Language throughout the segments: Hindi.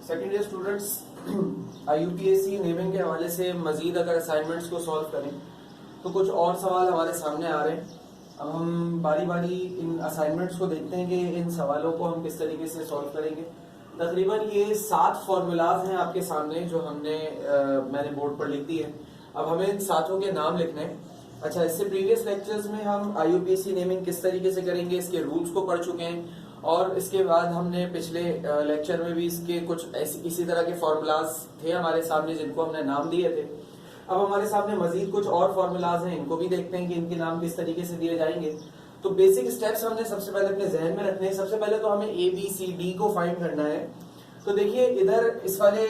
Second year students IUPAC naming के हवाले से मजीद अगर असाइनमेंट्स को सॉल्व करें तो कुछ और सवाल हमारे सामने आ रहे हैं। अब हम बारी बारी इन असाइनमेंट्स को देखते हैं कि इन सवालों को हम किस तरीके से सॉल्व करेंगे। तकरीबन ये 7 फॉर्मूलाज हैं आपके सामने जो मैंने बोर्ड पर लिख दी है। अब हमें इन सातों के नाम लिखने हैं। अच्छा, इससे प्रीवियस लेक्चर्स में हम IUPAC नेमिंग किस तरीके से करेंगे इसके रूल्स को पढ़ चुके हैं, और इसके बाद हमने पिछले लेक्चर में भी इसके कुछ इसी तरह के फॉर्मूलाज थे हमारे सामने जिनको हमने नाम दिए थे। अब हमारे सामने मजीद कुछ और फॉर्मूलाज हैं, इनको भी देखते हैं कि इनके नाम किस तरीके से दिए जाएंगे। तो बेसिक स्टेप्स हमने सबसे पहले अपने जहन में रखने हैं। सबसे पहले तो हमें ABCD को फाइंड करना है। तो देखिए इधर इस वाले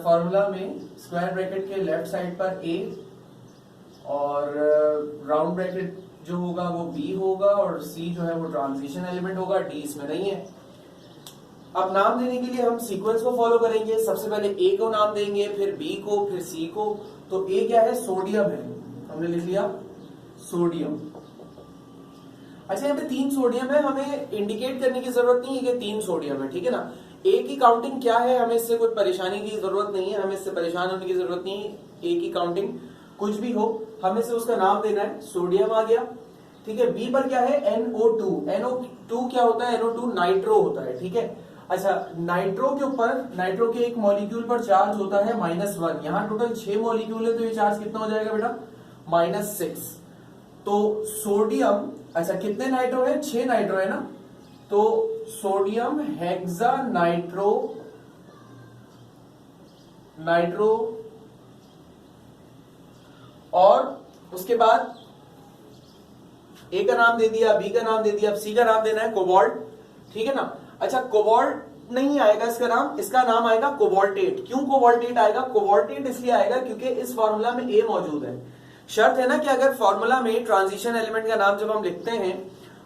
फॉर्मूला में स्क्वायर ब्रैकेट के लेफ्ट साइड पर A और राउंड ब्रैकेट जो होगा वो B होगा और C जो है वो ट्रांजिशन एलिमेंट होगा, D इसमें नहीं है। अब नाम देने के लिए हम सीक्वेंस को फॉलो करेंगे। सबसे पहले A को नाम देंगे, फिर B को, फिर C को। तो A क्या है? सोडियम है, हमने लिख लिया सोडियम। अच्छा, यहाँ पे 3 सोडियम है, हमें इंडिकेट करने की जरूरत नहीं है कि 3 सोडियम है, ठीक है ना। A की काउंटिंग क्या है, हमें इससे कोई परेशानी की जरूरत नहीं है, हमें इससे परेशान होने की जरूरत नहीं है। A की काउंटिंग कुछ भी हो, हमें से उसका नाम देना है। सोडियम आ गया, ठीक है। B पर क्या है? NO2। NO2 क्या होता है? NO2 नाइट्रो होता है, ठीक है। अच्छा, नाइट्रो के ऊपर, नाइट्रो के एक मॉलिक्यूल पर चार्ज होता है -1। यहाँ टोटल 6 मॉलिक्यूल है, तो ये चार्ज कितना हो जाएगा बेटा? -6। तो सोडियम, अच्छा कितने नाइट्रो है? 6 नाइट्रो है ना। तो सोडियम हेक्सा नाइट्रो और उसके बाद A का नाम दे दिया, B का नाम दे दिया, अब C का नाम देना है कोबाल्ट, ठीक है ना। अच्छा, कोबाल्ट नहीं आएगा इसका नाम आएगा कोबाल्टेट। क्यों कोबाल्टेट आएगा? कोबाल्टेट इसलिए आएगा क्योंकि इस फॉर्मूला में A मौजूद है। शर्त है ना कि अगर फॉर्मूला में ट्रांजिशन एलिमेंट का नाम जब हम लिखते हैं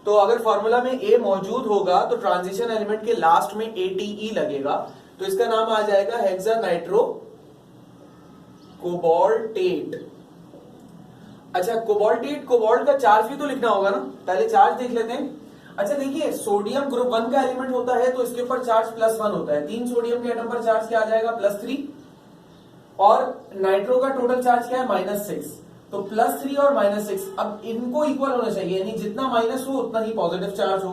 तो अगर फॉर्मूला में A मौजूद होगा तो ट्रांजिशन एलिमेंट के लास्ट में ATE लगेगा, तो इसका नाम आ जाएगा हेक्सा नाइट्रो कोबाल्टेट। अच्छा, कोबाल्टेट, कोबाल्ट का चार्ज भी तो लिखना होगा ना, पहले चार्ज देख लेते हैं। अच्छा देखिए, सोडियम ग्रुप 1 का एलिमेंट होता है तो इसके ऊपर चार्ज +1 होता है। 3 सोडियम के एटम पर चार्ज क्या आ जाएगा? +3। और नाइट्रो का टोटल चार्ज क्या है? -6। तो +3 और -6, अब इनको इक्वल होना चाहिए, यानी जितना माइनस हो उतना ही पॉजिटिव चार्ज हो।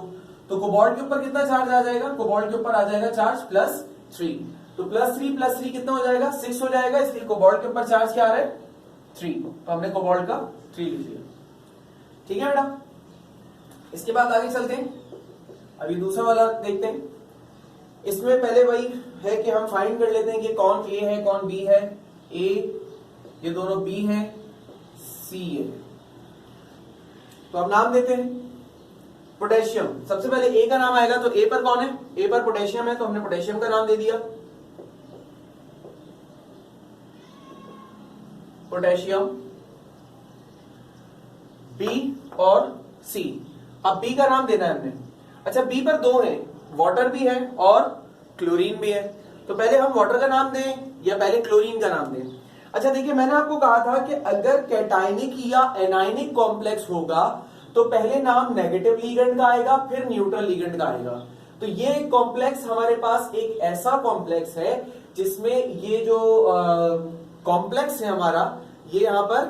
तो कोबाल्ट के ऊपर कितना चार्ज आ जाएगा? कोबाल्ट के ऊपर आ जाएगा चार्ज +3। तो +3 कितना हो जाएगा? 6 हो जाएगा, इसलिए कोबाल्ट के ऊपर चार्ज क्या आ रहा है? 3। तो हमने कोबाल्ट का 3 लिख लिया, ठीक है बेटा। इसके बाद आगे चलते हैं, अभी दूसरा वाला देखते हैं। इसमें पहले वही है कि हम फाइंड कर लेते हैं कि कौन A है कौन B है। A, ये दोनों B है, C है। तो अब नाम देते हैं। पोटेशियम, सबसे पहले A का नाम आएगा, तो A पर कौन है? A पर पोटेशियम है, तो हमने पोटेशियम का नाम दे दिया पोटेशियम। B और C। अब B का नाम देना है हमने। अच्छा, B पर 2 है, वाटर भी है और क्लोरीन भी है। तो पहले हम वाटर का नाम दें या पहले क्लोरीन का नाम दें? अच्छा देखिए, मैंने आपको कहा था कि अगर कैटाइनिक या एनाइनिक कॉम्प्लेक्स होगा तो पहले नाम नेगेटिव लिगेंड का आएगा, फिर न्यूट्रल लिगेंड का आएगा। तो ये कॉम्प्लेक्स हमारे पास एक ऐसा कॉम्प्लेक्स है जिसमें ये जो कॉम्प्लेक्स है हमारा, ये यहां पर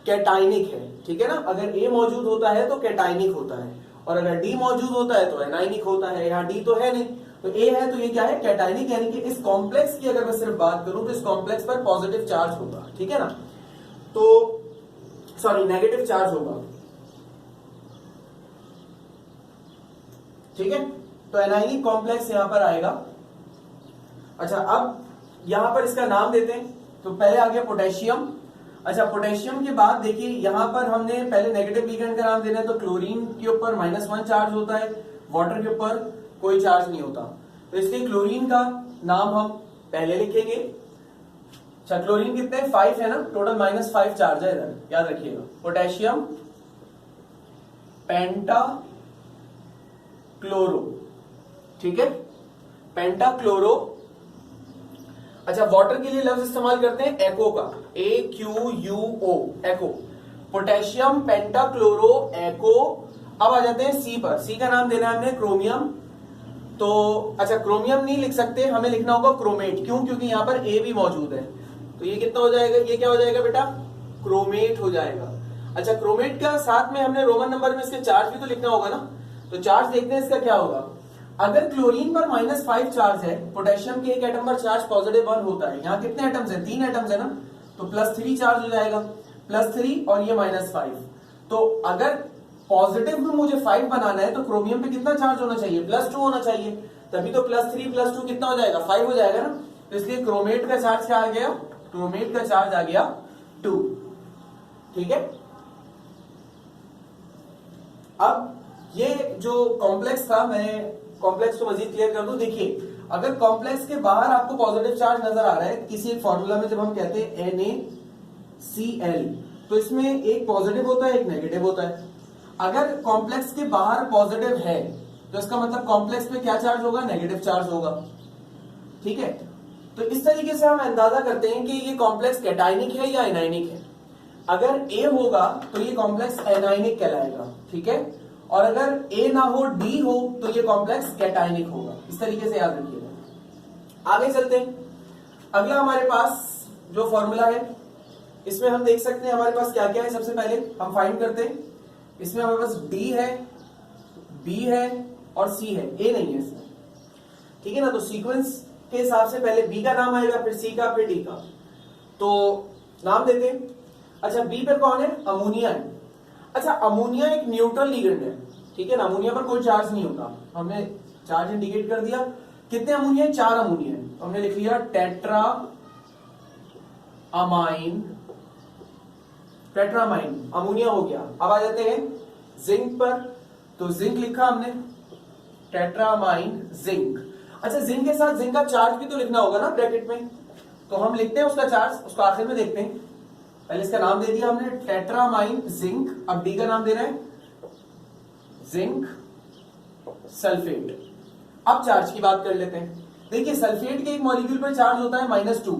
कैटाइनिक है, ठीक है ना। अगर A मौजूद होता है तो कैटाइनिक होता है, और अगर D मौजूद होता है तो एनाइनिक होता है। यहाँ D तो है नहीं, तो A है, तो ये क्या है? कैटाइनिक। यानी कि इस कॉम्प्लेक्स की अगर मैं सिर्फ बात करूं तो इस कॉम्प्लेक्स पर पॉजिटिव चार्ज होगा, ठीक है ना। तो सॉरी, नेगेटिव चार्ज होगा, ठीक है। तो एनाइनिक कॉम्प्लेक्स यहां पर आएगा। अच्छा, अब यहां पर इसका नाम देते हैं। तो पहले आ गया पोटेशियम। अच्छा, पोटेशियम के बाद देखिए यहां पर हमने पहले नेगेटिव लिगेंड का नाम देना है, तो क्लोरीन के ऊपर -1 चार्ज होता है, वाटर के ऊपर कोई चार्ज नहीं होता, तो इसलिए क्लोरीन का नाम हम पहले लिखेंगे। अच्छा, क्लोरीन कितने? 5 है ना, टोटल -5 चार्ज है इधर, याद रखिएगा। पोटेशियम पेंटाक्लोरो, ठीक है, पेंटाक्लोरो। अच्छा, वाटर के लिए लफ्ज इस्तेमाल करते हैं एक्ो का, AQUO, एक्ो। पोटेशियम पेंटाक्लोरो एक्ो। अब आ जाते हैं C पर। C का नाम देना है हमने क्रोमियम तो अच्छा क्रोमियम नहीं लिख सकते, हमें लिखना होगा क्रोमेट। क्यों? क्योंकि यहाँ पर ए भी मौजूद है। तो ये कितना हो जाएगा? ये क्या हो जाएगा बेटा? क्रोमेट हो जाएगा। अच्छा क्रोमेट का साथ में हमने रोमन नंबर में इसके चार्ज भी तो लिखना होगा ना। तो चार्ज देखते हैं इसका क्या होगा। अगर क्लोरीन पर -5 चार्ज है, पोटेशियम के एक एटम पर चार्ज +1 होता है। यहाँ कितने एटम्स है? 3 एटम्स है ना, तो +3 चार्ज हो जाएगा। +3 और ये -5। तो अगर पॉजिटिव में मुझे 5 बनाना है तो क्रोमियम पे कितना चार्ज होना चाहिए? +2 होना चाहिए। तभी तो +3 +2 कितना हो जाएगा? 5 हो जाएगा ना। तो इसलिए क्रोमेट का चार्ज क्या आ गया? क्रोमेट का चार्ज आ गया 2। ठीक है। अब ये जो कॉम्प्लेक्स था, मैं कॉम्प्लेक्स को मजीद क्लियर कर दूं। देखिए अगर कॉम्प्लेक्स के बाहर आपको पॉजिटिव चार्ज नजर आ रहा है किसी एक फॉर्मूला में, जब हम कहते हैं NaCl, तो इसमें एक पॉजिटिव होता है एक नेगेटिव होता है। अगर कॉम्प्लेक्स के बाहर पॉजिटिव है तो इसका मतलब कॉम्प्लेक्स पे क्या चार्ज होगा? नेगेटिव चार्ज होगा। ठीक है। तो इस तरीके से हम अंदाजा करते हैं कि ये कॉम्प्लेक्स कैटायनिक है या एनायनिक है। अगर A होगा तो ये कॉम्प्लेक्स एनायनिक कहलाएगा। ठीक है। और अगर A ना हो, D हो, तो ये कॉम्प्लेक्स कैटायनिक होगा। इस तरीके से याद रखिएगा। आगे चलते हैं। अगला हमारे पास जो फॉर्मूला है, इसमें हम देख सकते हैं हमारे पास क्या क्या है। सबसे पहले हम फाइंड करते हैं। इसमें हमारे पास D है, B है और C है, A नहीं है इसमें। ठीक है ना। तो सीक्वेंस के हिसाब से पहले B का नाम आएगा, फिर C का, फिर D का। तो नाम देते हैं। अच्छा B पे कौन है? अमोनिया है। अच्छा अमोनिया एक न्यूट्रल लिगेंड है। ठीक है ना। अमोनिया पर कोई चार्ज नहीं होता। हमने चार्ज इंडिकेट कर दिया। कितने अमोनिया है? 4 अमोनिया है। हमने लिख लिया टेट्रा अमाइन। टेट्रामाइन अमोनिया हो गया। अब आ जाते हैं जिंक पर। तो जिंक लिखा हमने, टेट्रामाइन जिंक। अच्छा जिंक के साथ जिंक का चार्ज भी तो लिखना होगा ना ब्रैकेट में। तो हम लिखते हैं उसका चार्ज, उसको आखिर में देखते हैं। पहले इसका नाम दे दिया हमने टेट्रामाइन जिंक। अब डी का नाम दे रहे हैं जिंक सल्फेट। अब चार्ज की बात कर लेते हैं। देखिए सल्फेट के एक मॉलिक्यूल पर चार्ज होता है -2।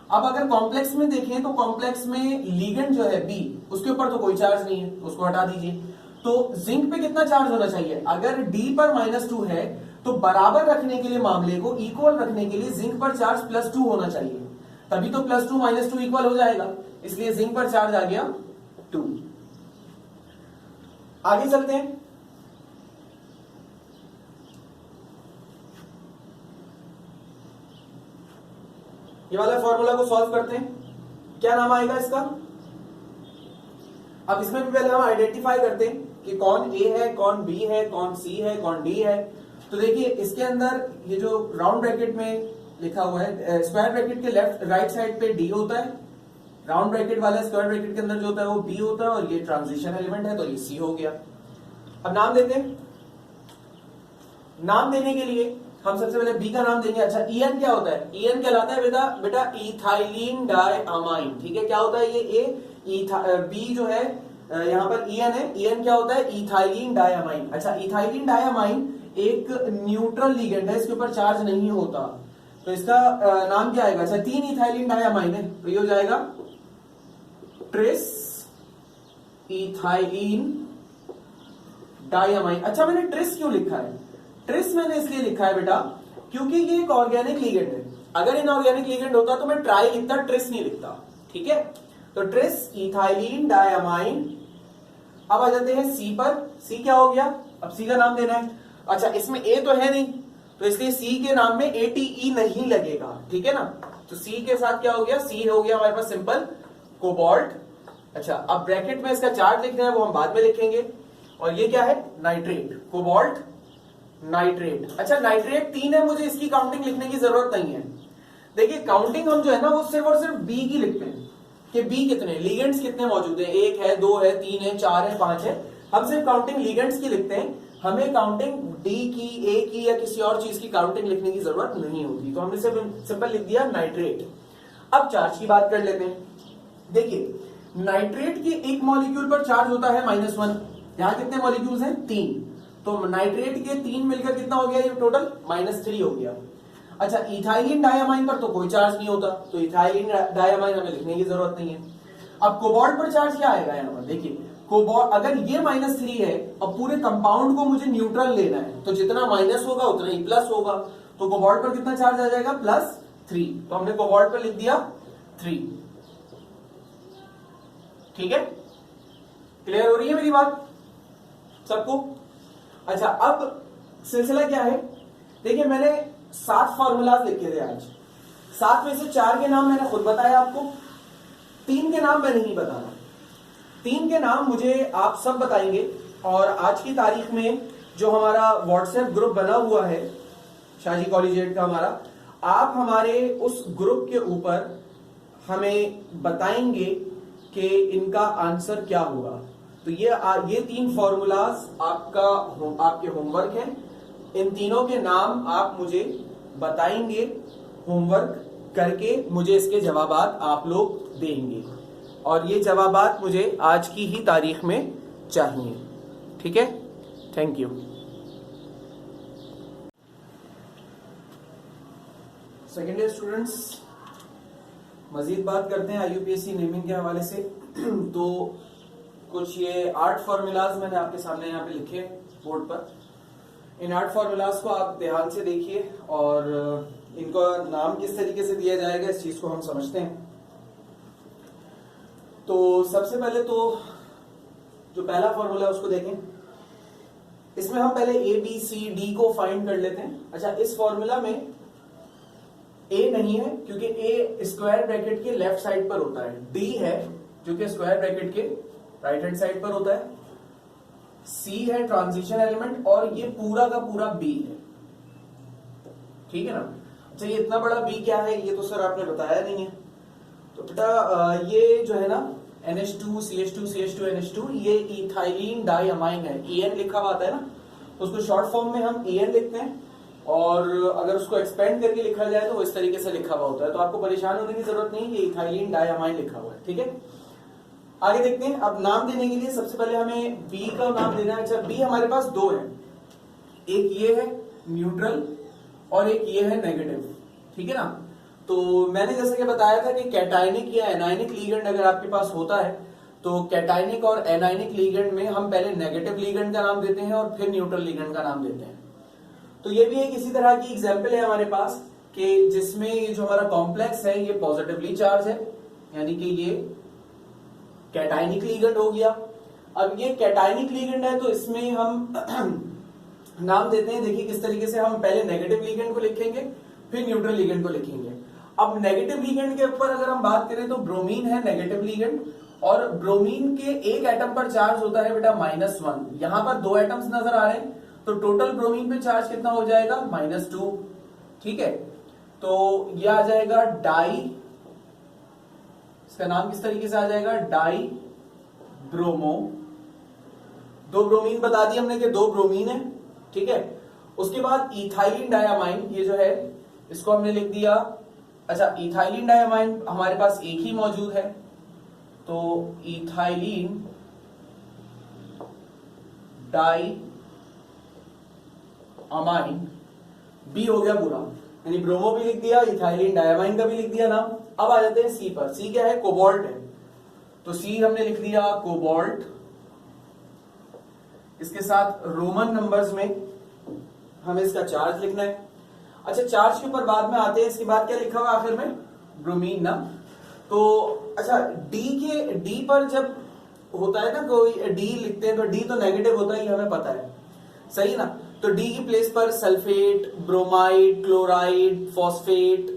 अब अगर कॉम्प्लेक्स में देखें तो कॉम्प्लेक्स में लिगेंड जो है बी, उसके ऊपर तो कोई चार्ज नहीं है, उसको हटा दीजिए। तो जिंक पे कितना चार्ज होना चाहिए? अगर डी पर -2 है तो बराबर रखने के लिए, मामले को इक्वल रखने के लिए जिंक पर चार्ज +2 होना चाहिए। तभी तो +2 -2 इक्वल हो जाएगा। इसलिए जिंक पर चार्ज आ गया 2। आगे चलते हैं। ये वाला फॉर्मूला को सॉल्व करते हैं। क्या नाम आएगा इसका? अब इसमें भी पहले हम आइडेंटिफाई करते हैं कि कौन A है, कौन B है, कौन C है, कौन D है। तो देखिए इसके अंदर ये जो राउंड ब्रैकेट में लिखा हुआ है, स्क्वायर ब्रैकेट के लेफ्ट राइट साइड पे D होता है, राउंड ब्रैकेट वाला स्क्वायर ब्रैकेट के अंदर जो होता है वो B होता है, और ये ट्रांजिशन एलिमेंट है तो ये C हो गया। अब नाम देते हैं। नाम देने के लिए हम सबसे पहले B का नाम देंगे। अच्छा EN क्या होता है? EN कहलाता है बेटा इथाइलिन डाइअमाइन। ठीक है। क्या होता है ये? B जो है यहाँ पर EN है। EN क्या होता है? Ethylene diamine. अच्छा इथाइलिन डाइअमाइन एक न्यूट्रल लिगेंड है, इसके ऊपर चार्ज नहीं होता। तो इसका नाम क्या आएगा? अच्छा 3 इथाइलिन डाइअमाइन है तो ये हो जाएगा ट्रिस इथाइलिन डाइअमाइन। अच्छा मैंने ट्रिस क्यों लिखा है? ट्रिस मैंने इसलिए लिखा है बेटा क्योंकि ये एक ऑर्गेनिक लिगेंड है। अगर इनऑर्गेनिक लिगेंड होता तो मैं ट्राई लिखता, ट्रिस नहीं लिखता। ठीक है। तो ट्रिस इथाइलिन डाइअमाइन। अब आ जाते हैं सी पर। सी क्या हो गया? अब सी का नाम देना है। अच्छा इसमें ए तो है नहीं, तो इसलिए सी के नाम में ATE नहीं लगेगा। ठीक है ना। तो सी के साथ क्या हो गया? सी हो गया हमारे पास सिंपल कोबाल्ट। अच्छा अब ब्रैकेट में इसका चार्ज लिखना है, वो हम बाद में लिखेंगे। और ये क्या है? Nitrate, cobalt nitrate. अच्छा नाइट्रेट 3 है, मुझे इसकी काउंटिंग लिखने की जरूरत नहीं है। देखिए काउंटिंग हम जो है ना वो सिर्फ और सिर्फ बी की लिखते हैं कि बी कितने लिगेंड्स कितने मौजूद है, 1 है, 2 है, 3 है, 4 है, 5 है। हम सिर्फ काउंटिंग लिगेंड्स की लिखते हैं। हमें काउंटिंग डी की, ए की या किसी और चीज की काउंटिंग लिखने की जरूरत नहीं होती। तो हमने सिर्फ सिंपल लिख दिया नाइट्रेट। अब चार्ज की बात कर लेते हैं। देखिए नाइट्रेट के एक मॉलिक्यूल पर चार्ज होता है -1। यहां कितने मॉलिक्यूल्स हैं? 3। तो नाइट्रेट के 3 मिलकर कितना हो गया? ये टोटल -3 हो गया। अच्छा इथाइलिन डाइअमाइन पर तो कोई चार्ज नहीं होता, तो इथाइलिन डाइअमाइन हमें लिखने की जरूरत नहीं है। अब कोबाल्ट पर चार्ज क्या आएगा? यहाँ पर देखिए कोबाल्ट, अगर ये -3 है और पूरे कंपाउंड को मुझे न्यूट्रल लेना है तो जितना माइनस होगा उतना ही प्लस होगा, तो कोबाल्ट पर कितना चार्ज आ जाएगा, +3। तो हमने कोबाल्ट पर लिख दिया 3। ठीक है, क्लियर हो रही है मेरी बात सबको? अच्छा, अब सिलसिला क्या है, देखिए मैंने 7 फॉर्मूलाज लिखे थे आज। 7 में से 4 के नाम मैंने खुद बताया आपको, 3 के नाम मैं नहीं बताना। 3 के नाम मुझे आप सब बताएंगे, और आज की तारीख में जो हमारा व्हाट्सएप ग्रुप बना हुआ है शाहजी कॉलेजिएट का हमारा, आप हमारे उस ग्रुप के ऊपर हमें बताएंगे कि इनका आंसर क्या होगा। तो ये 3 फॉर्मूलाज आपके होमवर्क है। इन तीनों के नाम आप मुझे बताएंगे, होमवर्क करके मुझे इसके जवाबात आप लोग देंगे, और ये जवाबात मुझे आज की ही तारीख में चाहिए। ठीक है, thank you. Second year students, Majeed बात करते हैं IUPAC नेमिंग के हवाले से। तो कुछ ये 8 फॉर्मूलाज मैंने आपके सामने यहाँ पे लिखे बोर्ड पर। इन 8 फॉर्मूलाज को आप ध्यान से देखिए, और इनका नाम किस तरीके से दिया जाएगा इस चीज को हम समझते हैं। तो सबसे पहले तो जो पहला फॉर्मूला है उसको देखें। इसमें हम पहले ABCD को फाइंड कर लेते हैं। अच्छा, इस फॉर्मूला में A नहीं है क्योंकि A स्क्वायर ब्रैकेट के लेफ्ट साइड पर होता है, D है जो कि स्क्वायर ब्रैकेट के राइट हैंड साइड पर होता है, C है ट्रांजिशन एलिमेंट, और ये पूरा का पूरा B है। ठीक है ना? अच्छा, ये इतना बड़ा B क्या है ये तो सर आपने बताया नहीं है। तो बेटा ये जो है ना NH2 CH2 CH2 NH2, ये इथाइलिन डाइअमाइन है। EN लिखा हुआ आता है ना, तो उसको शॉर्ट फॉर्म में हम EN लिखते हैं, और अगर उसको एक्सपेंड करके लिखा जाए तो वो इस तरीके से लिखा हुआ होता है। तो आपको परेशान होने की जरूरत नहीं, ये इथाइलिन डाइअमाइन लिखा हुआ है। ठीक है, आगे देखते हैं। अब नाम देने के लिए सबसे पहले हमें B का नाम देना है। अच्छा, B हमारे पास 2 है, एक ये है न्यूट्रल और एक ये है नेगेटिव। ठीक है ना? तो मैंने जैसे कि बताया था कि कैटायनिक या एनायनिक लीगेंड अगर आपके पास होता है तो कैटायनिक और एनायनिक लीगेंड में हम पहले नेगेटिव लीगेंड का नाम देते हैं और फिर न्यूट्रल लीगेंड का नाम देते हैं। तो ये भी एक इसी तरह की एग्जाम्पल है हमारे पास कि जिसमें ये जो हमारा कॉम्प्लेक्स है ये पॉजिटिवली चार्ज है, यानी कि ये कैटायनिक लीगेंड हो गया। अब ये कैटायनिक लीगेंड है तो इसमें हम नाम देते हैं, देखिए किस तरीके से। हम पहले नेगेटिव लीगेंड को लिखेंगे फिर न्यूट्रल लीगेंड को लिखेंगे। अब नेगेटिव लीगेंड के ऊपर अगर हम बात करें तो ब्रोमीन है नेगेटिव लीगेंड, और ब्रोमीन के एक एटम पर चार्ज होता है बेटा -1। यहां पर 2 एटम्स नजर आ रहे हैं, तो टोटल ब्रोमीन पे चार्ज कितना हो जाएगा, -2। ठीक है, तो ये आ जाएगा डाई, इसका नाम किस तरीके से आ जाएगा, डाई ब्रोमो। 2 ब्रोमीन बता दिए हमने कि 2 ब्रोमीन है। ठीक है, उसके बाद इथाइलिन डाइअमाइन, ये जो है इसको हमने लिख दिया। अच्छा, इथाइलिन डाइअमाइन हमारे पास एक ही मौजूद है, तो इथाइलिन डाइअमाइन B हो गया पूरा, यानी ब्रोमो भी लिख दिया, इथाइलिन डाइअमाइन का भी लिख दिया नाम। अब आ जाते हैं C पर। C क्या है, कोबाल्ट है, तो C हमने लिख दिया कोबाल्ट। इसके साथ रोमन नंबर्स में हमें इसका चार्ज लिखना है। अच्छा, चार्ज के ऊपर बाद में आते हैं। इसके बाद क्या लिखा हुआ आखिर में, ब्रोमीन ना। तो अच्छा, D पर जब होता है ना कोई D लिखते हैं तो D तो नेगेटिव होता है, ये हमें पता है, सही ना। तो D की प्लेस पर सल्फेट, ब्रोमाइड, क्लोराइड, फॉस्फेट,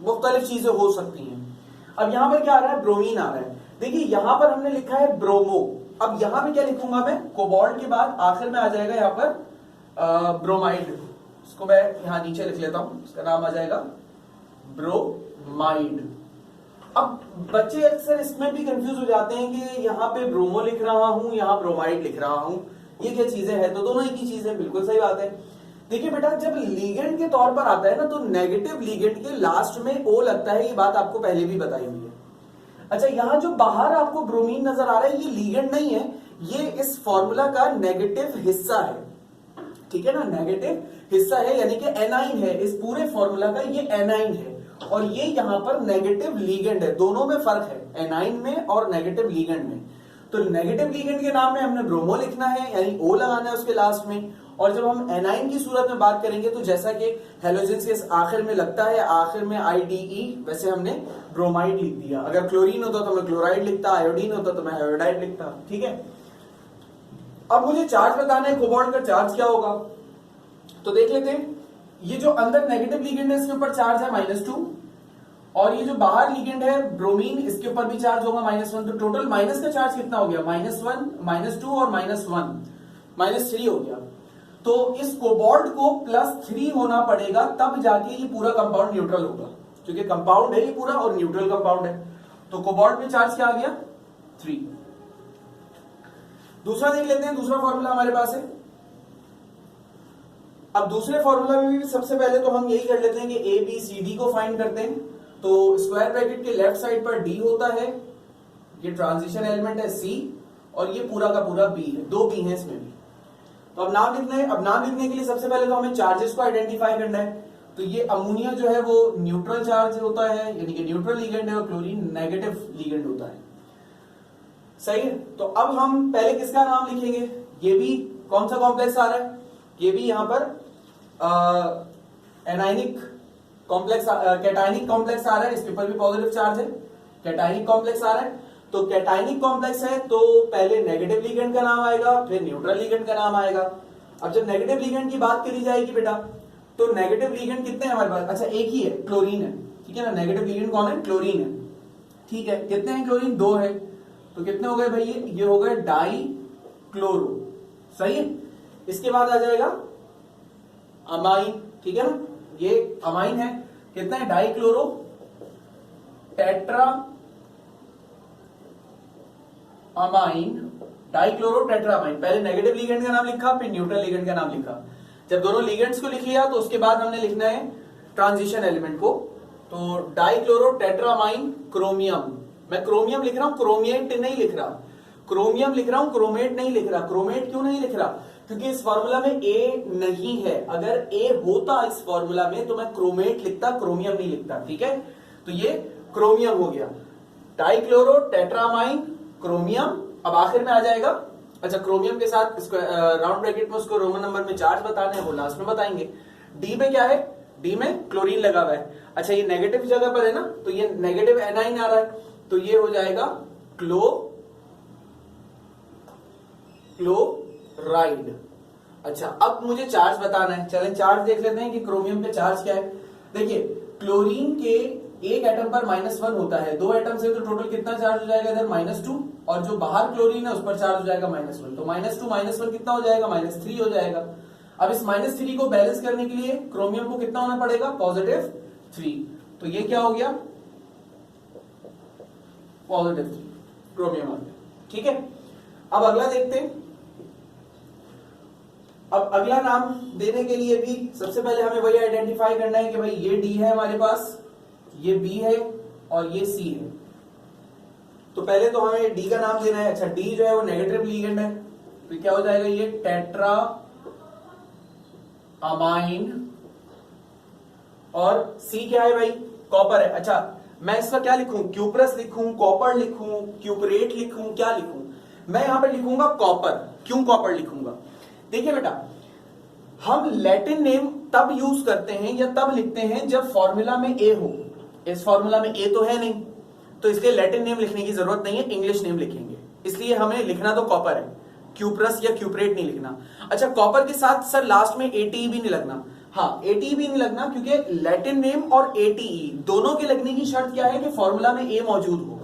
मुख्तलिफ चीजें हो सकती हैं। अब यहां पर क्या आ रहा है, ब्रोमीन आ रहा है। देखिए यहां पर हमने लिखा है ब्रोमो, अब यहां पे क्या लिखूंगा मैं, कोबाल्ट के बाद आखिर में आ जाएगा यहां पर ब्रोमाइड। इसको मैं यहां नीचे लिख लेता हूं, इसका नाम आ जाएगा ब्रोमाइड। अब बच्चे अक्सर इसमें भी कंफ्यूज हो जाते हैं कि यहाँ पे ब्रोमो लिख रहा हूं, यहाँ ब्रोमाइड लिख रहा हूं, ये क्या चीजें हैं। तो दोनों एक ही चीजें, बिल्कुल सही बात है। देखिए बेटा, जब लीगेंड के तौर पर आता है ना तो नेगेटिव लीगेंड के लास्ट में O लगता है, ये बात आपको पहले भी बताई हुई है। अच्छा, यहां जो बाहर आपको ब्रोमीन नजर आ रहा है ये लीगेंड नहीं है, ये इस फॉर्मूला का नेगेटिव हिस्सा है। ठीक है ना, नेगेटिव हिस्सा है, यानी कि एनाइन है। इस पूरे फॉर्मूला का ये एनाइन है, और ये यहां पर नेगेटिव लीगेंड है। दोनों में फर्क है, एनाइन में और नेगेटिव लीगेंड में। तो नेगेटिव लिगेंड के नाम में हमने ब्रोमो लिखना है, यानी ओ लगाना है उसके लास्ट में। और जब हम एनाइन की सूरत में बात करेंगे तो जैसा कि हेलोजेंस के आखिर में लगता है, आखिर में IDE, वैसे हमने ब्रोमाइड लिख दिया। अगर क्लोरीन होता तो मैं क्लोराइड लिखता, आयोडीन होता तो मैं आयोडाइड लिखता। ठीक है, अब मुझे चार्ज बताना है कोबाल्ट का चार्ज क्या होगा, तो देख लेते हैं। ये जो अंदर नेगेटिव लिगेंड है इसके ऊपर चार्ज है -2, और ये जो बाहर लिगेंड है ब्रोमीन, इसके ऊपर भी चार्ज होगा -1। तो टोटल माइनस का चार्ज कितना हो गया, -1, -2 और -1, -3 हो गया। तो इस कोबाल्ट को +3 होना पड़ेगा, तब जाके ये पूरा कंपाउंड न्यूट्रल होगा, क्योंकि कंपाउंड है ये पूरा और न्यूट्रल कंपाउंड है। तो कोबाल्ट में चार्ज क्या आ गया, 3। दूसरा देख लेते हैं, दूसरा फॉर्मूला हमारे पास है। अब दूसरे फॉर्मूला में भी सबसे पहले तो हम यही कर लेते हैं कि ABCD को फाइंड करते हैं। तो स्क्वायर ब्रैकेट के लेफ्ट साइड पर D होता है, ये ट्रांजिशन एलिमेंट है C, और ये पूरा का पूरा B है, 2 B है इसमें भी। तो अब नाम लिखना है। अब नाम लिखने के लिए सबसे पहले तो हमें चार्जेस को आइडेंटिफाई करना है। तो ये अमोनिया जो है वो न्यूट्रल चार्ज होता है, यानी कि न्यूट्रल लिगेंड है, और क्लोरीन नेगेटिव लिगेंड होता है। सही है, तो अब हम पहले किसका नाम लिखेंगे, ये भी कौन सा कॉम्प्लेक्स आ रहा है, ये भी यहां पर एनाइनिक कॉम्प्लेक्स, कैटाइनिक कॉम्प्लेक्स आ रहा है, इसके ऊपर भी पॉजिटिव चार्ज है, कैटाइनिक कॉम्प्लेक्स आ रहा है। तो कैटाइनिक कॉम्प्लेक्स है तो पहले नेगेटिव लिगेंड का नाम आएगा, फिर न्यूट्रल लिगेंड का नाम आएगा। अब जब नेगेटिव लिगेंड की बात करी जाएगी बेटा, तो नेगेटिव लिगेंड कितने हैं हमारे पास, अच्छा एक ही है, क्लोरीन है। ठीक है ना, नेगेटिव लिगेंड कौन है, क्लोरीन है। ठीक है, कितने हैं क्लोरीन, 2 है। तो कितने हो गए भाई, ये हो गए डाई क्लोरो। सही है, इसके बाद आ जाएगा अमाइन। ठीक है ना, ये अमाइन है, कितना है, di chloro tetra amine, dichloro tetraamine. पहले नेगेटिव लिगेंड का नाम लिखा, फिर न्यूट्रल लिगेंड का नाम लिखा। जब दोनों लिगेंड्स को लिख लिया तो उसके बाद हमने लिखना है ट्रांजिशन एलिमेंट को। तो डाइक्लोरो टेट्रामाइन क्रोमियम, मैं क्रोमियम लिख रहा हूं, क्रोमिएट नहीं लिख रहा, क्रोमियम लिख रहा हूं, क्रोमेट नहीं लिख रहा। क्रोमेट क्यों नहीं लिख रहा, क्योंकि इस फॉर्मूला में ए नहीं है। अगर ए होता इस फॉर्मूला में तो मैं क्रोमेट लिखता, क्रोमियम नहीं लिखता। ठीक है, तो ये क्रोमियम हो गया, डाइक्लोरो टेट्रामाइन क्रोमियम। अब आखिर में आ जाएगा, अच्छा क्रोमियम के साथ राउंड ब्रैकेट में उसको रोमन नंबर में चार्ज बताने हैं, वो लास्ट में बताएंगे। डी में क्या है, डी में क्लोरीन लगा हुआ है। अच्छा ये नेगेटिव जगह पर है ना, तो ये नेगेटिव एनाइन आ रहा है, तो ये हो जाएगा क्लोराइड। अच्छा अब मुझे चार्ज बताना है, चलें चार्ज देख लेते हैं कि क्रोमियम पे चार्ज क्या है। देखिए क्लोरीन के एक एटम पर -1 होता है, 2 एटम से तो टोटल कितना चार्ज हो जाएगा इधर, -2, और जो बाहर क्लोरीन है उस पर चार्ज हो जाएगा -1। तो -2 -1 कितना हो जाएगा, -3 हो जाएगा। अब इस -3 को बैलेंस करने के लिए क्रोमियम को कितना होना पड़ेगा, +3। तो ये क्या हो गया, +3 क्रोमियम आ गया। ठीक है, अब अगला देखते हैं। अब अगला नाम देने के लिए भी सबसे पहले हमें वही आइडेंटिफाई करना है कि भाई ये डी है हमारे पास, ये बी है और ये सी है। तो पहले तो हमें डी का नाम देना है। अच्छा डी जो है वो नेगेटिव लिगेंड है, तो क्या हो जाएगा, ये टेट्रा अमाइन, और सी क्या है भाई, कॉपर है। अच्छा मैं इसका क्या लिखूं, क्यूप्रस लिखूं, कॉपर लिखूं, क्यूपरेट लिखूं, क्या लिखूं, मैं यहां पर लिखूंगा कॉपर। क्यों कॉपर लिखूंगा, देखिए बेटा हम लैटिन नेम तब यूज करते हैं या तब लिखते हैं जब फॉर्मूला में ए हो। इस फॉर्मूला में ए तो है नहीं, तो इसलिए लैटिन नेम लिखने की जरूरत नहीं है, इंग्लिश नेम लिखेंगे। इसलिए हमें लिखना तो कॉपर है, क्यूप्रस या क्यूपरेट नहीं लिखना। अच्छा कॉपर के साथ सर लास्ट में एटीई भी नहीं लगना, हाँ एटीई भी नहीं लगना, क्योंकि लैटिन नेम और एटीई दोनों के लगने की शर्त क्या है कि फॉर्मूला में ए मौजूद हो।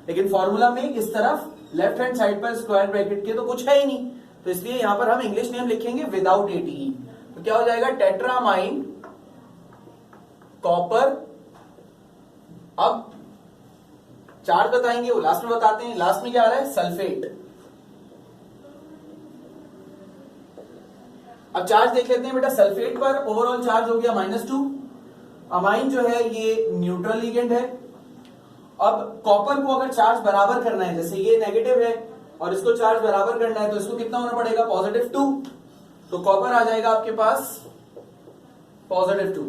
लेकिन फॉर्मूला में इस तरफ लेफ्ट हैंड साइड पर स्क्वायर ब्रैकेट के तो कुछ है ही नहीं, तो इसलिए यहां पर हम इंग्लिश नेम लिखेंगे विदाउट एटीई। तो क्या हो जाएगा, टेट्रामाइन कॉपर। अब चार्ज बताएंगे, वो लास्ट में बताते हैं। लास्ट में क्या आ रहा है, सल्फेट। अब चार्ज देख लेते हैं बेटा, सल्फेट पर ओवरऑल चार्ज हो गया -2। अमाइन जो है ये न्यूट्रल लिगेंड है। अब कॉपर को अगर चार्ज बराबर करना है, जैसे ये नेगेटिव है और इसको चार्ज बराबर करना है, तो इसको कितना होना पड़ेगा, +2। तो कॉपर आ जाएगा आपके पास +2।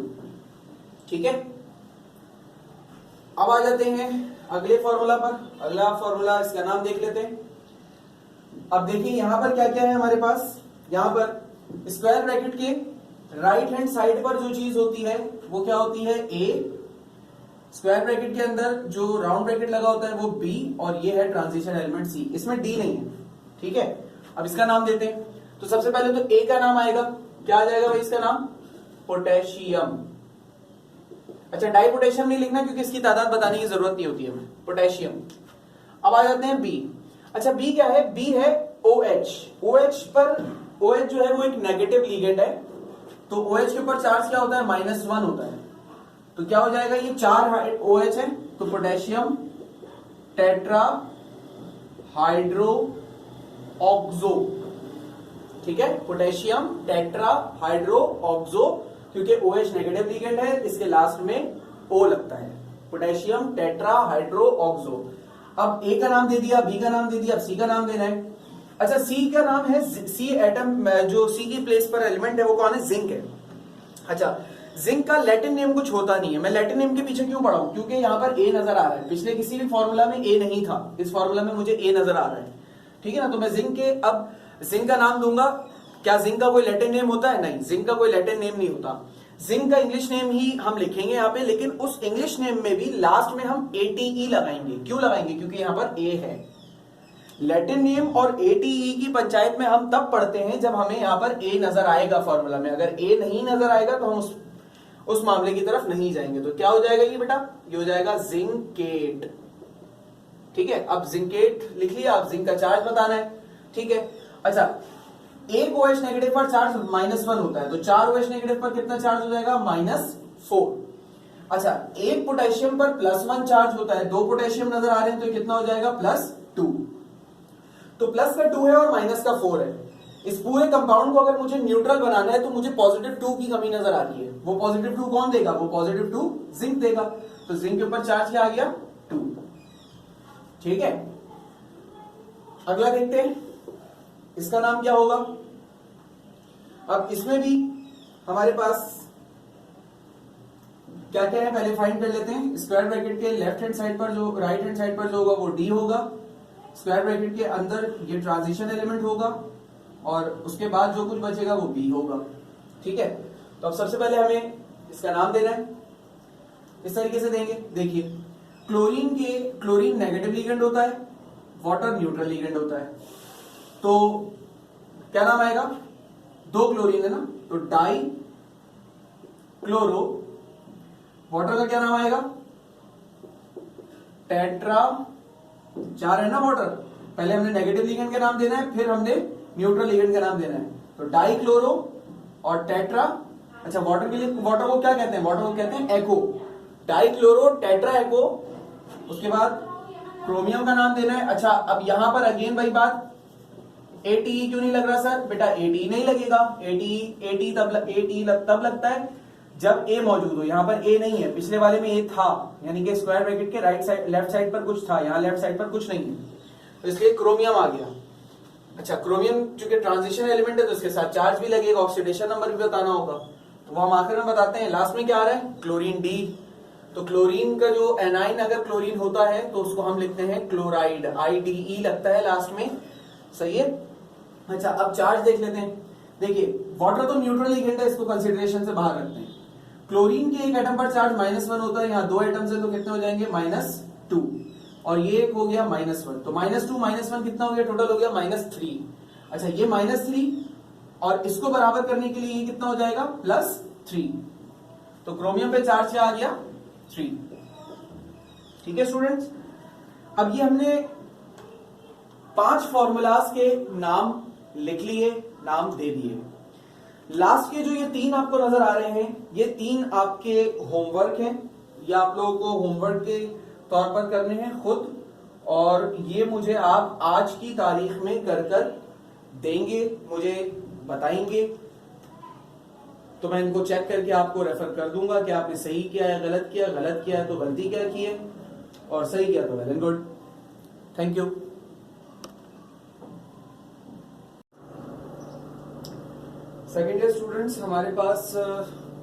ठीक है, अब आ जाते हैं अगले फॉर्मूला पर। अगला फॉर्मूला इसका नाम देख लेते हैं। अब देखिए यहां पर क्या क्या है हमारे पास, यहां पर स्क्वायर ब्रैकेट के राइट हैंड साइड पर जो चीज होती है वो क्या होती है, ए। स्क्वायर ब्रैकेट के अंदर जो राउंड ब्रैकेट लगा होता है वो बी, और ये है ट्रांजिशन एलिमेंट सी, इसमें डी नहीं है। ठीक है, अब इसका नाम देते हैं। तो सबसे पहले तो ए का नाम आएगा, क्या आ जाएगा भाई इसका नाम, पोटेशियम। अच्छा, डाई पोटेशियम नहीं लिखना क्योंकि इसकी तादाद बताने की जरूरत नहीं होती है हमें, पोटेशियम। अब आ जाते हैं बी। अच्छा, बी क्या है, बी है OH। OH पर, OH जो है वो एक नेगेटिव लिगेंड है, तो OH के ऊपर चार्ज क्या होता है, -1 होता है। तो क्या हो जाएगा, ये 4 OH है, तो पोटेशियम टेट्रा हाइड्रो ऑक्सो। ठीक है, पोटेशियम टेट्रा हाइड्रो ऑक्सो, क्योंकि OH नेगेटिव लिगेंड है, इसके लास्ट में O लगता है, पोटेशियम टेट्रा हाइड्रो ऑक्सो। अब ए का नाम दे दिया, बी का नाम दे दिया, अब सी का नाम देना है। अच्छा, सी का नाम है, सी एटम, जो सी की प्लेस पर एलिमेंट है वो कौन है, जिंक है। अच्छा, जिंक का लैटिन नेम कुछ होता नहीं है। मैं लैटिन नेम के पीछे क्यों पढ़ा हूं, क्योंकि यहां पर ए नजर आ रहा है, पिछले किसी भी फॉर्मूला में ए नहीं था, इस फॉर्मूला में मुझे ए नजर आ रहा है। ठीक है ना, तो मैं जिंक के, अब जिंक का नाम दूंगा। क्या जिंक का कोई लैटिन नेम होता है, नहीं, जिंक का कोई लैटिन नेम नहीं होता। जिंक का इंग्लिश नेम ही हम लिखेंगे यहाँ पे, लेकिन उस इंग्लिश नेम में भी लास्ट में हम ATE लगाएंगे। क्यों लगाएंगे, क्योंकि यहाँ पर ए है। लैटिन नेम और ATE की पंचायत में हम तब पढ़ते हैं जब हमें यहाँ पर ए नजर आएगा फॉर्मूला में। अगर ए नहीं नजर आएगा तो हम उस मामले की तरफ नहीं जाएंगे। तो क्या हो जाएगा ये बेटा, ये हो जाएगा जिंकेट। ठीक है, अब जिंकेट लिख लिया, अब जिंक का चार्ज बताना है। ठीक है, अच्छा, एक OH नेगेटिव पर चार्ज -1 होता है, तो 4 OH नेगेटिव पर कितना चार्ज हो जाएगा, -4। अच्छा, एक पोटेशियम पर +1 चार्ज होता है, 2 पोटेशियम नजर आ रहे हैं, तो कितना हो जाएगा, +2। तो प्लस का 2 है और माइनस का 4 है। इस पूरे कंपाउंड को अगर मुझे न्यूट्रल बनाना है तो मुझे +2 की कमी नजर आ रही है। वो +2 कौन देगा, वो +2 जिंक देगा। तो जिंक के ऊपर चार्ज क्या आ गया, 2। ठीक है, अगला देखते हैं, इसका नाम क्या होगा। अब इसमें भी हमारे पास क्या क्या है, पहले फाइंड कर लेते हैं। स्क्वायर ब्रैकेट के लेफ्ट हैंड साइड पर जो, राइट हैंड साइड पर जो होगा वो डी होगा। स्क्वायर ब्रैकेट के अंदर ये ट्रांजिशन एलिमेंट होगा, और उसके बाद जो कुछ बचेगा वो बी होगा। ठीक है, तो अब सबसे पहले हमें इसका नाम देना है। इस तरीके से देंगे, देखिए क्लोरीन नेगेटिव लिगेंड होता है, वाटर न्यूट्रल लिगेंड होता है। तो क्या नाम आएगा, 2 क्लोरीन है ना, तो डाई क्लोरो। वाटर का क्या नाम आएगा, टेट्रा, 4 है ना वाटर। पहले हमने नेगेटिव लिगेंड का नाम देना है, फिर हमने न्यूट्रल लिगेंड का नाम देना है। तो डाई क्लोरो और टेट्रा। अच्छा, वाटर के लिए, वाटर को क्या कहते हैं, वाटर को कहते हैं एको। डाई क्लोरो टेट्रा एको। उसके बाद क्रोमियम का नाम देना है। अच्छा, अब यहां पर अगेन भाई बात, ATE क्यों नहीं लग रहा सर, बेटा ATE नहीं लगेगा। ATE तब लगता है जब A मौजूद हो। यहां पर A नहीं है, पिछले वाले में A था, यानी कि स्क्वायर ब्रैकेट के राइट साइड, लेफ्ट साइड पर कुछ था, यहां लेफ्ट साइड पर कुछ नहीं है, तो इसलिए क्रोमियम आ गया। अच्छा, क्रोमियम चूंकि ट्रांजिशन एलिमेंट है तो इसके साथ चार्ज भी लगेगा, ऑक्सीडेशन नंबर भी बताना होगा, तो वो हम आखिर में बताते हैं। लास्ट में क्या आ रहा है, क्लोरीन डी। तो क्लोरीन का जो एनाइन अगर क्लोरीन होता है तो उसको हम लिखते हैं क्लोराइड, IDE लगता है लास्ट में। सही है। अच्छा, अब चार्ज देख लेते हैं। देखिए, वाटर तो न्यूट्रल लिगेंड है, इसको कंसिडरेशन से बाहर रखते हैं। क्लोरीन के एक एटम पर चार्ज -1 होता है, यहाँ 2 एटम्स है तो कितने हो जाएंगे, -2, और ये एक हो गया -1, तो -2 -1 कितना हो गया, टोटल हो गया -3। अच्छा, ये -3 और इसको बराबर करने के लिए ये कितना हो जाएगा, +3। तो क्रोमियम पे चार्ज क्या आ गया, 3। ठीक है स्टूडेंट्स, अब ये हमने 5 फॉर्मूलाज के नाम लिख लिए, नाम दे दिए। लास्ट के जो ये 3 आपको नजर आ रहे हैं, ये 3 आपके होमवर्क हैं, या आप लोगों को होमवर्क के तौर पर करने हैं खुद, और ये मुझे आप आज की तारीख में कर देंगे, मुझे बताएंगे, तो मैं इनको चेक करके आपको रेफर कर दूंगा कि आपने सही किया है, गलत किया है तो गलती क्या की है, और सही किया तो well and good. Thank you. Second year students, हमारे पास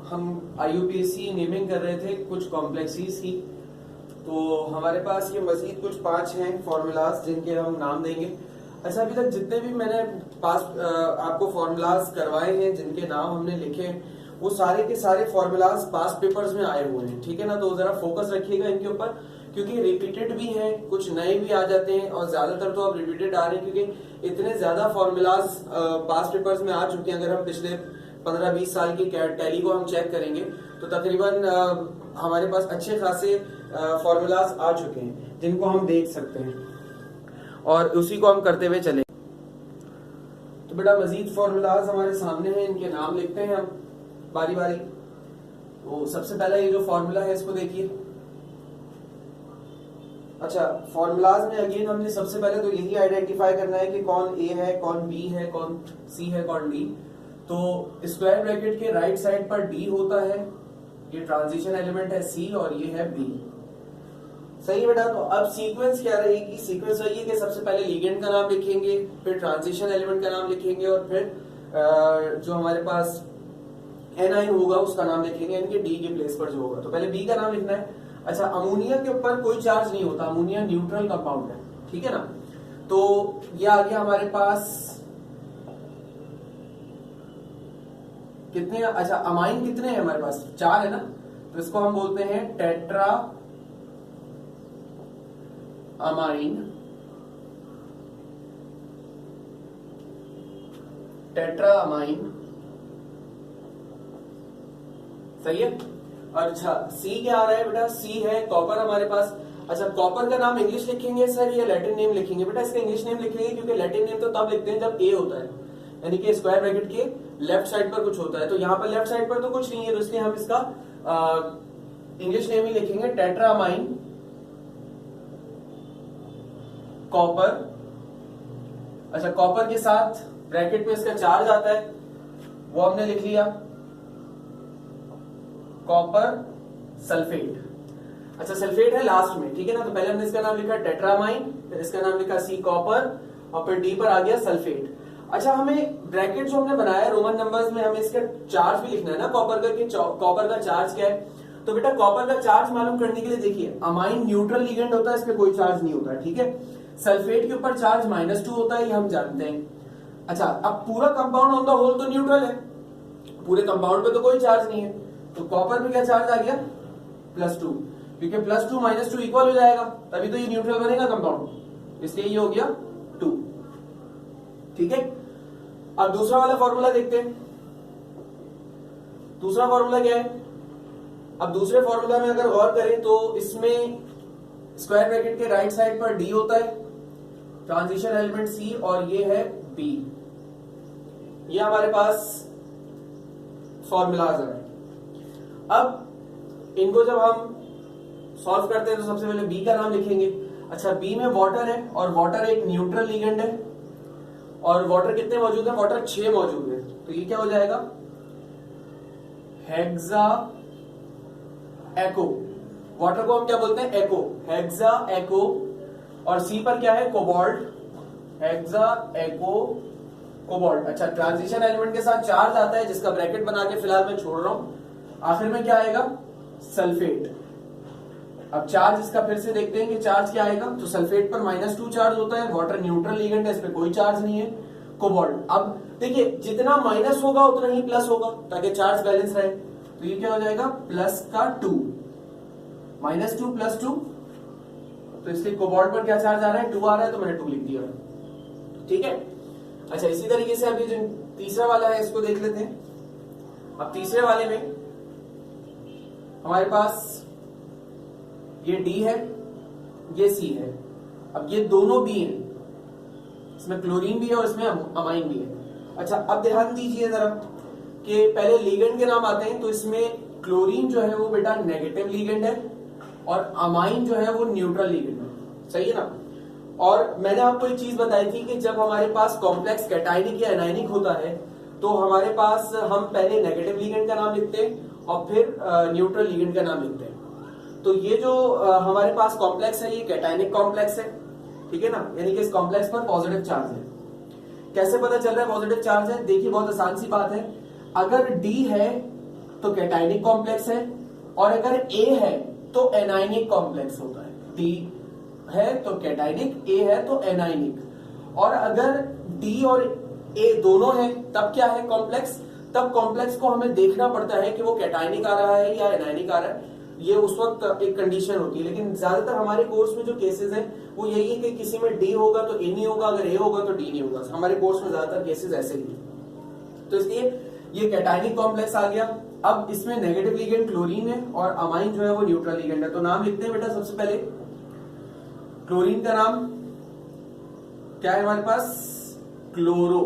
हम IUPAC नेमिंग कर रहे थे कुछ कॉम्प्लेक्सीज की, तो हमारे पास ये मजीद कुछ 5 हैं फॉर्मूलाज जिनके हम नाम देंगे। अच्छा, अभी तक जितने भी मैंने पास आपको फॉर्मूलाज करवाए हैं, जिनके नाम हमने लिखे, वो सारे के सारे फॉर्मूलाज पास्ट पेपर्स में आए हुए हैं, ठीक है ना। तो जरा फोकस रखिएगा इनके ऊपर, क्योंकि रिपीटेड भी हैं, कुछ नए भी आ जाते हैं, और ज्यादातर तो अब रिपीटेड आ रहे हैं, क्योंकि इतने ज्यादा फॉर्मूलाज पास्ट पेपर्स में आ चुके हैं। अगर हम पिछले 15-20 साल की टैली को हम चेक करेंगे तो तकरीबन हमारे पास अच्छे खासे फॉर्मूलाज आ चुके हैं, जिनको हम देख सकते हैं और उसी को हम करते हुए चले। तो बेटा मजीद फॉर्मूलाज हमारे सामने हैं, इनके नाम लिखते हैं हम बारी बारी। तो सबसे पहला ये जो फॉर्मूला है इसको देखिए। अच्छा, फॉर्मूलाज में अगेन हमने सबसे पहले तो यही आइडेंटिफाई करना है कि कौन ए है, कौन बी है, कौन सी है, कौन डी। तो स्क्वायर ब्रैकेट के राइट साइड पर डी होता है, ये ट्रांजिशन एलिमेंट है सी, और ये है बी। सही है बेटा। तो अब सीक्वेंस क्या रहेगी? सीक्वेंस वही है कि सबसे पहले लिगेंड का नाम लिखेंगे, फिर ट्रांजिशन एलिमेंट का नाम लिखेंगे, और फिर जो हमारे पास एनाइन होगा उसका नाम लिखेंगे, इनके डी के प्लेस पर जो होगा। तो पहले बी का नाम लिखना है। अच्छा, अमोनिया के ऊपर कोई चार्ज नहीं होता, अमोनिया न्यूट्रल कंपाउंड है, ठीक है ना। तो ये आ गया हमारे पास कितने, अच्छा अमाइन कितने हैं हमारे पास? 4 है ना। तो इसको हम बोलते हैं टेट्रा अमाइन, टेट्रा अमाइन। सही है। अच्छा, सी क्या आ रहा है बेटा? सी है कॉपर हमारे पास। अच्छा, कॉपर का नाम इंग्लिश लिखेंगे सर या लैटिन नेम लिखेंगे? बेटा इसका इंग्लिश नेम लिखेंगे, क्योंकि लैटिन नेम तो तब लिखते हैं जब ए होता है, यानी कि स्क्वायर ब्रैकेट के लेफ्ट साइड पर कुछ होता है। तो यहाँ पर लेफ्ट साइड पर तो कुछ नहीं है, तो इसलिए हम इसका इंग्लिश नेम ही लिखेंगे टेट्रामाइन कॉपर। अच्छा, कॉपर के साथ ब्रैकेट में इसका चार्ज आता है, वो हमने लिख लिया कॉपर सल्फेट। अच्छा, सल्फेट है लास्ट में, ठीक है ना। तो पहले हमने इसका नाम लिखा टेट्रामाइन, फिर इसका नाम लिखा सी कॉपर, और फिर डी पर आ गया सल्फेट। अच्छा, हमें ब्रैकेट जो हमने बनाया रोमन नंबर्स में, हमें इसका चार्ज भी लिखना है ना कॉपर का, कि कॉपर का चार्ज क्या है। तो बेटा कॉपर का चार्ज मालूम करने के लिए देखिए, अमाइन न्यूट्रल लिगेंड होता है, इस पे कोई चार्ज नहीं होता है, ठीक है। सल्फेट के ऊपर चार्ज -2 होता है, ये हम जानते हैं। अच्छा, अब पूरा कंपाउंड ऑन द होल तो न्यूट्रल है, पूरे कंपाउंड पे तो कोई चार्ज नहीं है, तो कॉपर पे क्या चार्ज आ गया? +2, क्योंकि +2 -2 इक्वल हो जाएगा, तभी तो ये न्यूट्रल बनेगा कंपाउंड, इसलिए ये हो गया 2, ठीक है। अब दूसरा वाला फॉर्मूला देखते हैं। दूसरा फॉर्मूला क्या है? अब दूसरे फॉर्मूला में अगर गौर करें तो इसमें स्क्वायर ब्रैकेट के राइट साइड पर डी होता है, ट्रांजिशन एलिमेंट सी, और ये है बी। ये हमारे पास फॉर्मूलाज है। अब इनको जब हम सॉल्व करते हैं तो सबसे पहले बी का नाम लिखेंगे। अच्छा, बी में वाटर है, और वाटर एक न्यूट्रल लिगेंड है, और वाटर कितने मौजूद है? वाटर 6 मौजूद है। तो ये क्या हो जाएगा? हेक्सा एको। वाटर को हम क्या बोलते हैं? एको, हेक्सा एको। और सी पर क्या है? कोबाल्ट, हेक्सा एको कोबाल्ट। अच्छा, ट्रांजिशन एलिमेंट के साथ चार्ज आता है, जिसका ब्रैकेट बना के फिलहाल मैं छोड़ रहा हूं। आखिर में क्या आएगा? सल्फेट। अब चार्ज इसका फिर से देखते हैं कि चार्ज क्या आएगा। तो सल्फेट पर -2 चार्ज होता है, वाटर न्यूट्रल लिगेंड है, इस पे कोई चार्ज नहीं है। कोबाल्ट, अब देखिए जितना माइनस होगा उतना ही प्लस होगा, ताकि चार्ज बैलेंस रहे। तो ये क्या हो जाएगा? +2, -2 +2, तो इसलिए कोबाल्ट पर क्या चार्ज आ रहा है? 2 आ रहा है, तो मैंने 2 लिख दिया, ठीक है। अच्छा, इसी तरीके से अभी जो तीसरा वाला है इसको देख लेते हैं। अब तीसरे वाले में हमारे पास ये डी है, ये सी है। अब ये दोनों बी हैं, इसमें क्लोरीन भी है और इसमें अमाइन भी है। अच्छा, अब ध्यान दीजिए जरा कि पहले लिगेंड के नाम आते हैं, तो इसमें क्लोरीन जो है वो बेटा नेगेटिव लिगेंड है, और अमाइन जो है वो न्यूट्रल लिगेंड है, सही है ना। और मैंने आपको एक चीज बताई थी कि जब हमारे पास कॉम्प्लेक्स कैटायनिक या एनायनिक होता है, तो हमारे पास हम पहले नेगेटिव लिगेंड का नाम लिखते हैं और फिर न्यूट्रल लिगेंड का नाम लिखते हैं। तो ये जो हमारे पास कॉम्प्लेक्स है, ये कैटायनिक कॉम्प्लेक्स है, ठीक है ना, यानी कि इस कॉम्प्लेक्स पर पॉजिटिव चार्ज है। कैसे पता चल रहा है पॉजिटिव चार्ज है? देखिए, बहुत आसान सी बात है। अगर डी है तो कैटायनिक कॉम्प्लेक्स है, और अगर ए है तो एनायनिक कॉम्प्लेक्स होता है। डी है तो कैटायनिक, ए है तो एनायनिक। और अगर डी और ए दोनों है तब क्या है कॉम्प्लेक्स, तब कॉम्प्लेक्स को हमें देखना पड़ता है कि वो कैटायनिक आ रहा है या एनायनिक आ रहा है, ये उस वक्त एक कंडीशन होती है। लेकिन ज्यादातर हमारे कोर्स में जो केसेस हैं वो यही है कि किसी में डी होगा तो ए नहीं होगा, अगर ए होगा तो डी नहीं होगा, हमारे कोर्स में ज्यादातर केसेस ऐसे ही है। तो इसलिए ये कैटायनिक कॉम्प्लेक्स आ गया। अब इसमें नेगेटिव लिगेंड क्लोरीन है और अमाइन जो है वो न्यूट्रल लिगेंड है। तो नाम लिखते हैं बेटा सबसे पहले, क्लोरीन का नाम क्या है हमारे पास, क्लोरो,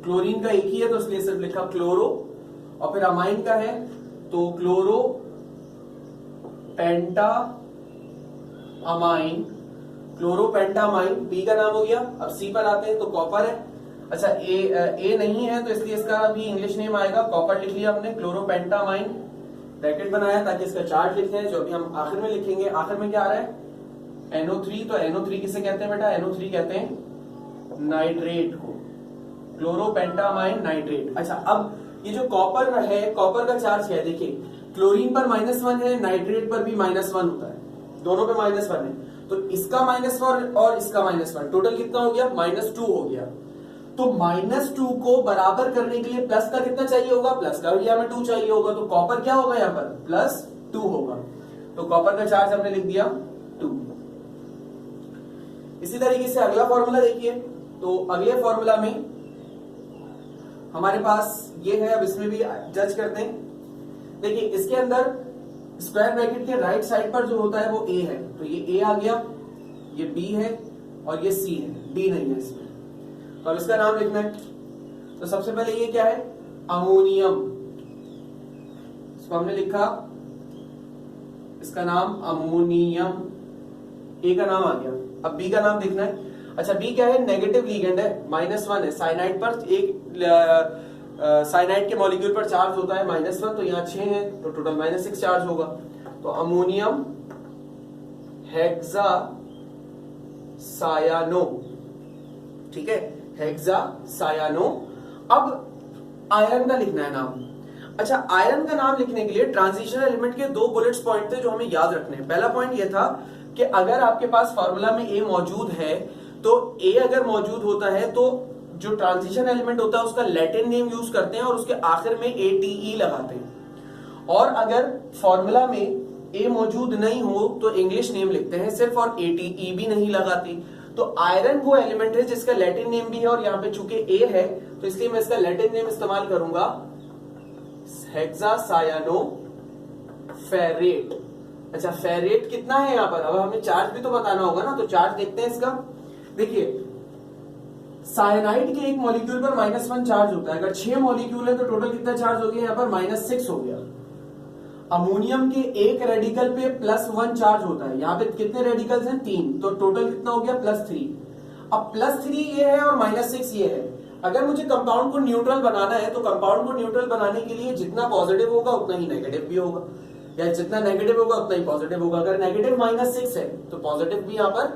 क्लोरीन का एक ही है तो इसलिए सिर्फ लिखा क्लोरो। और फिर अमाइन का है तो क्लोरो पेंटा अमाइन, क्लोरोपेंटा अमाइन, बी का नाम हो गया। अब सी पर आते हैं तो कॉपर है। अच्छा ए नहीं है तो इसलिए इसका भी इंग्लिश नेम आएगा, कॉपर लिख लिया हमने, क्लोरोपेंटा अमाइन, ब्रैकेट बनाया ताकि इसका चार्ट लिख लें जो अभी हम आखिर में लिखेंगे। आखिर में क्या आ रहा है, NO3, तो NO3 किसे कहते हैं बेटा, NO3 कहते हैं नाइट्रेट को, क्लोरोपेंटामाइन नाइट्रेट। अच्छा अब ये जो कॉपर है, कॉपर का चार्ज क्या है, देखिए क्लोरीन पर -1 है, नाइट्रेट पर भी -1 होता है, दोनों पे -1 है, तो इसका -1 और इसका -1 टोटल कितना हो गया, -2 हो गया। तो -2 को बराबर करने के लिए प्लस का कितना चाहिए होगा, प्लस का भी हमें 2 चाहिए होगा, तो कॉपर क्या होगा यहाँ पर, +2 होगा। तो कॉपर का चार्ज हमने लिख दिया 2। इसी तरीके से अगला फॉर्मूला देखिए, तो अगले फॉर्मूला में हमारे पास ये है, अब इसमें भी जज करते हैं। देखिए इसके अंदर स्क्वायर ब्रैकेट के राइट साइड पर जो होता है वो ए है, तो ये ए आ गया, ये बी है और ये सी है, डी नहीं है इसमें। तो अब इसका नाम लिखना है, तो सबसे पहले ये क्या है, अमोनियम, इसको हमने लिखा, इसका नाम अमोनियम, ए का नाम आ गया। अब बी का नाम लिखना है। अच्छा बी क्या है, नेगेटिव लिगेंड है, -1 है, साइनाइड पर एक साइनाइड के मॉलिक्यूल पर चार्ज होता है -1, तो यहाँ 6 है तो टोटल -6 चार्ज होगा। तो अमोनियम हेक्सा सायानो, ठीक है, हेक्सा सायानो। अब आयरन का लिखना है नाम। अच्छा आयरन का नाम लिखने के लिए ट्रांजिशन एलिमेंट के 2 बुलेट्स पॉइंट थे जो हमें याद रखने हैं। पहला पॉइंट ये था कि अगर आपके पास फार्मूला में ए मौजूद है तो ए अगर मौजूद होता है तो जो ट्रांजिशन एलिमेंट होता है उसका लैटिन नेम यूज करते हैं और उसके आखिर में ATE लगाते हैं। और अगर फॉर्मूला में ए मौजूद नहीं हो तो इंग्लिश नेम लिखते हैं सिर्फ, और ATE भी नहीं लगाते। तो आयरन वो एलिमेंट है जिसका लैटिन नेम भी है, और यहाँ पे चूंकि ए है तो इसलिए मैं इसका लैटिन नेम इस्तेमाल करूंगा, हेक्सासायानो फेरेट। अच्छा फेरेट कितना है यहाँ पर, अब हमें चार्ज भी तो बताना होगा ना, तो चार्ज देखते हैं इसका। देखिए साइनाइड के एक मॉलिक्यूल पर -1 चार्ज होता है, अगर 6 मॉलिक्यूल है तो टोटल कितना चार्ज हो गया यहाँ पर, -6 हो गया। अमोनियम के एक रेडिकल पे +1 चार्ज होता है, यहाँ पे कितने रेडिकल्स हैं, 3, तो टोटल कितना हो गया, +3। अब +3 ये है और -6 ये है। अगर मुझे कंपाउंड को न्यूट्रल बनाना है तो कंपाउंड को न्यूट्रल बनाने के लिए जितना पॉजिटिव होगा उतना ही नेगेटिव भी होगा, या जितना नेगेटिव होगा उतना ही पॉजिटिव होगा। अगर नेगेटिव -6 है तो पॉजिटिव भी यहाँ पर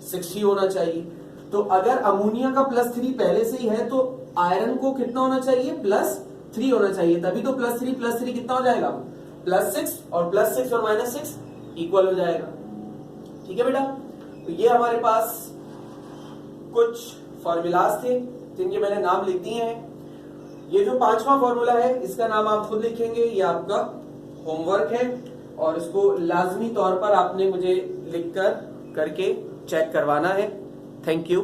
6 ही होना चाहिए। तो अगर अमोनिया का +3 पहले से ही है तो आयरन को कितना होना चाहिए, +3 होना चाहिए, तभी तो +3 कितना हो जाएगा, +6, और +6 और -6 इक्वल हो जाएगा। ठीक है बेटा, तो ये हमारे पास कुछ फॉर्मूलाज थे जिनके मैंने नाम लिख दिए हैं। ये जो 5वां फॉर्मूला है इसका नाम आप खुद लिखेंगे, ये आपका होमवर्क है और इसको लाजमी तौर पर आपने मुझे लिखकर करके चेक करवाना है। Thank you.